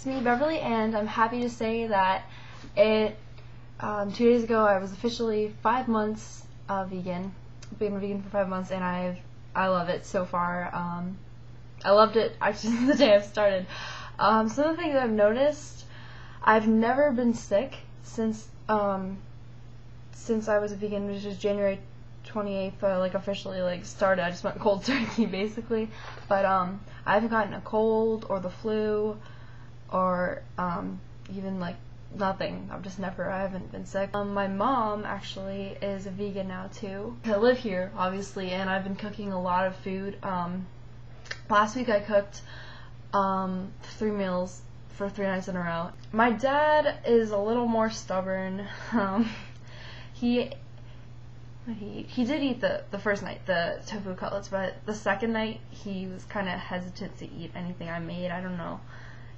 It's me, Beverly, and I'm happy to say that 2 days ago I was officially 5 months vegan. I've been vegan for 5 months, and I love it so far. I loved it actually since the day I've started. Some of the things I've noticed, I've never been sick since I was a vegan, which is January 28th, officially started. I just went cold turkey basically, but I haven't gotten a cold or the flu or even nothing. I haven't been sick. My mom actually is a vegan now too. I live here obviously, and I've been cooking a lot of food. Last week I cooked 3 meals for 3 nights in a row. My dad is a little more stubborn. He did eat the first night, the tofu cutlets, but the second night he was kind of hesitant to eat anything I made. I don't know.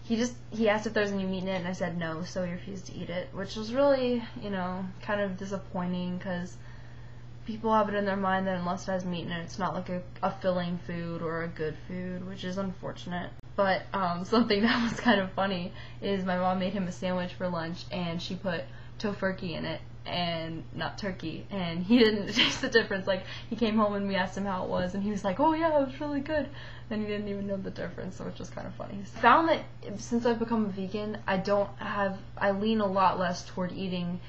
He asked if there was any meat in it, and I said no, so he refused to eat it, which was really, kind of disappointing, because people have it in their mind that unless it has meat in it, it's not like a filling food or a good food, which is unfortunate. But something that was kind of funny is my mom made him a sandwich for lunch, and she put tofurkey in it and not turkey, and he didn't taste the difference. He came home and we asked him how it was, and he was like, oh yeah, it was really good, and he didn't even know the difference, so it's just kind of funny. I found that since I've become a vegan, I lean a lot less toward eating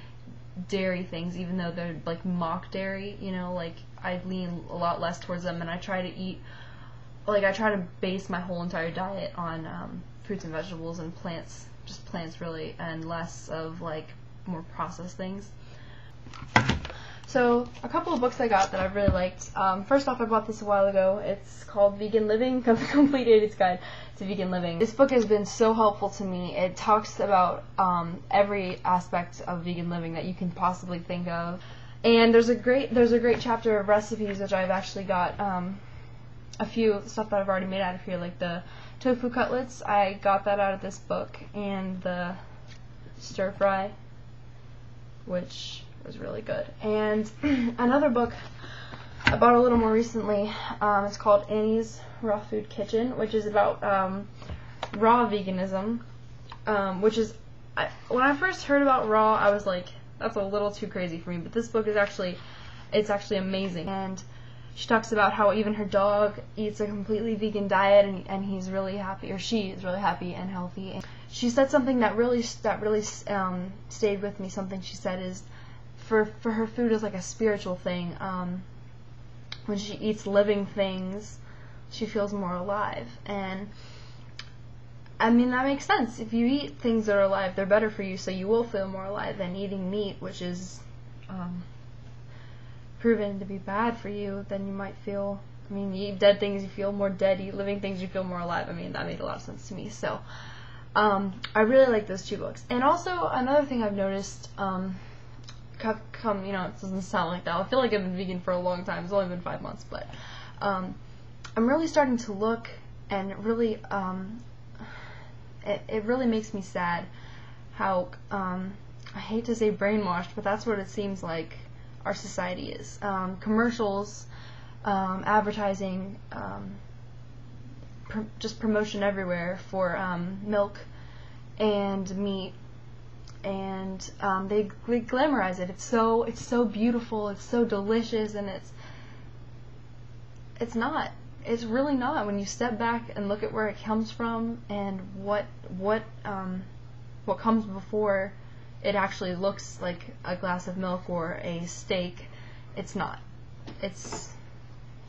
dairy things, even though they're mock dairy, I lean a lot less towards them, and I try to eat, I try to base my whole entire diet on fruits and vegetables and plants, just plants really, and less of more processed things. So a couple of books I got that I've really liked. First off, I bought this a while ago. It's called Vegan Living, The Complete Idiot's Guide to Vegan Living. This book has been so helpful to me. It talks about every aspect of vegan living that you can possibly think of. And there's a great chapter of recipes, which I've actually got a few stuff that I've already made out of here, like the tofu cutlets. I got that out of this book, and the stir fry, which was really good. And another book I bought a little more recently, it's called Annie's Raw Food Kitchen, which is about raw veganism, which is, when I first heard about raw, I was like, that's a little too crazy for me, but this book is actually amazing. And she talks about how even her dog eats a completely vegan diet, and he's really happy, or she is really happy and healthy. And she said something that really stayed with me. Something she said is, for her, food is like a spiritual thing. When she eats living things, she feels more alive. And I mean, that makes sense. If you eat things that are alive, they're better for you, so you will feel more alive than eating meat, which is proven to be bad for you. Then you might feel, you eat dead things, you feel more dead. You eat living things, you feel more alive. That made a lot of sense to me. So I really like those 2 books. And also, another thing I've noticed, it doesn't sound like that. I feel like I've been vegan for a long time. It's only been 5 months, but I'm really starting to look, and it really makes me sad how I hate to say brainwashed, but that's what it seems like our society is. Commercials, advertising, just promotion everywhere for milk and meat, and they glamorize it. It's so beautiful, it's so delicious, and it's not. It's really not. When you step back and look at where it comes from and what comes before it actually looks like a glass of milk or a steak, it's not. It's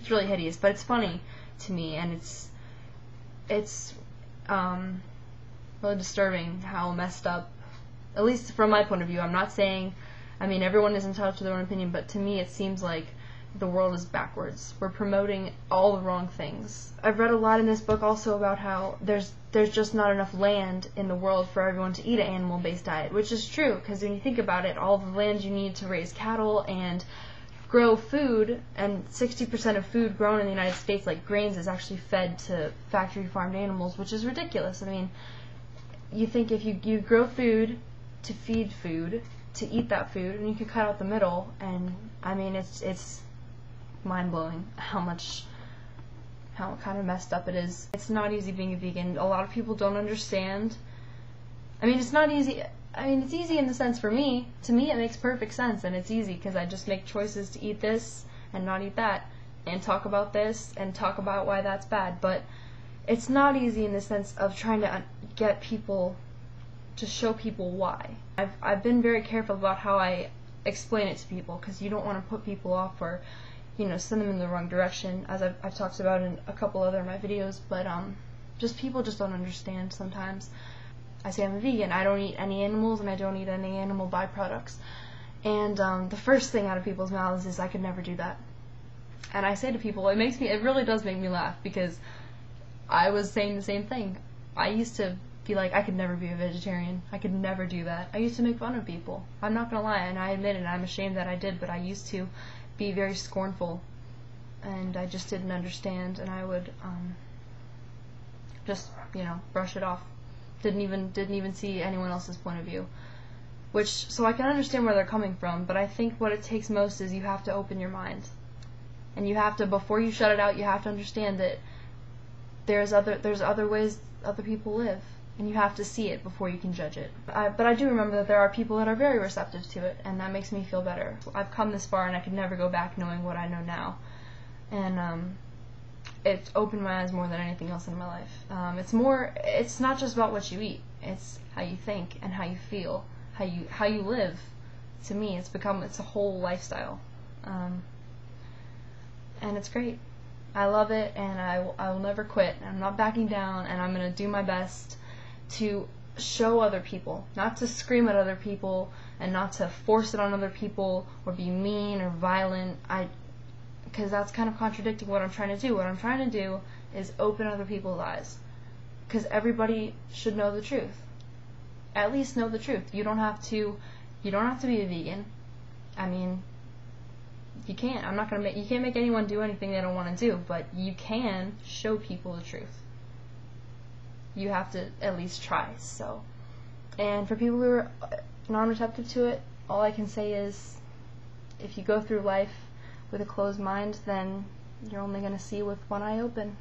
really hideous, but it's funny to me, and it's really disturbing how messed up, at least from my point of view. I'm not saying, everyone is entitled to their own opinion, but to me it seems like the world is backwards. We're promoting all the wrong things. I've read a lot in this book also about how there's just not enough land in the world for everyone to eat an animal-based diet, which is true, because when you think about it, all the land you need to raise cattle and grow food, and 60% of food grown in the United States, like grains, is actually fed to factory-farmed animals, which is ridiculous. You think if you grow food to feed food, to eat that food, and you could cut out the middle, and it's mind-blowing how kind of messed up it is. It's not easy being a vegan. A lot of people don't understand I mean, it's not easy. I mean, it's easy in the sense for me. To me, it makes perfect sense, and it's easy because I just make choices to eat this and not eat that, and talk about this and talk about why that's bad. But it's not easy in the sense of trying to get people, to show people why. I've been very careful about how I explain it to people, because you don't want to put people off or, send them in the wrong direction, as I've talked about in a couple other of my videos. But just people just don't understand sometimes. I say I'm a vegan. I don't eat any animals, and I don't eat any animal byproducts. And the first thing out of people's mouths is, I could never do that. And I say to people, it really does make me laugh, because I was saying the same thing. I used to be like, I could never be a vegetarian. I could never do that. I used to make fun of people. I'm not gonna lie, and I admit it, and I'm ashamed that I did, but I used to be very scornful, and I just didn't understand, and I would just, brush it off. Didn't even see anyone else's point of view. So I can understand where they're coming from, but I think what it takes most is you have to open your mind. And you have to, before you shut it out, you have to understand that there's other ways other people live, and you have to see it before you can judge it. But I do remember that there are people that are very receptive to it, and that makes me feel better. I've come this far, and I could never go back knowing what I know now. And it opened my eyes more than anything else in my life. It's not just about what you eat. It's how you think and how you feel, how you live. To me, it's a whole lifestyle. And it's great. I love it, and I will never quit. I'm not backing down, and I'm going to do my best to show other people, not to scream at other people, and not to force it on other people, or be mean or violent, because that's kind of contradicting what I'm trying to do. What I'm trying to do is open other people's eyes, because everybody should know the truth. At least know the truth. You don't have to be a vegan. I mean, you can't. You can't make anyone do anything they don't want to do, but you can show people the truth. You have to at least try. So, and for people who are non-receptive to it, all I can say is, if you go through life with a closed mind, then you're only going to see with one eye open.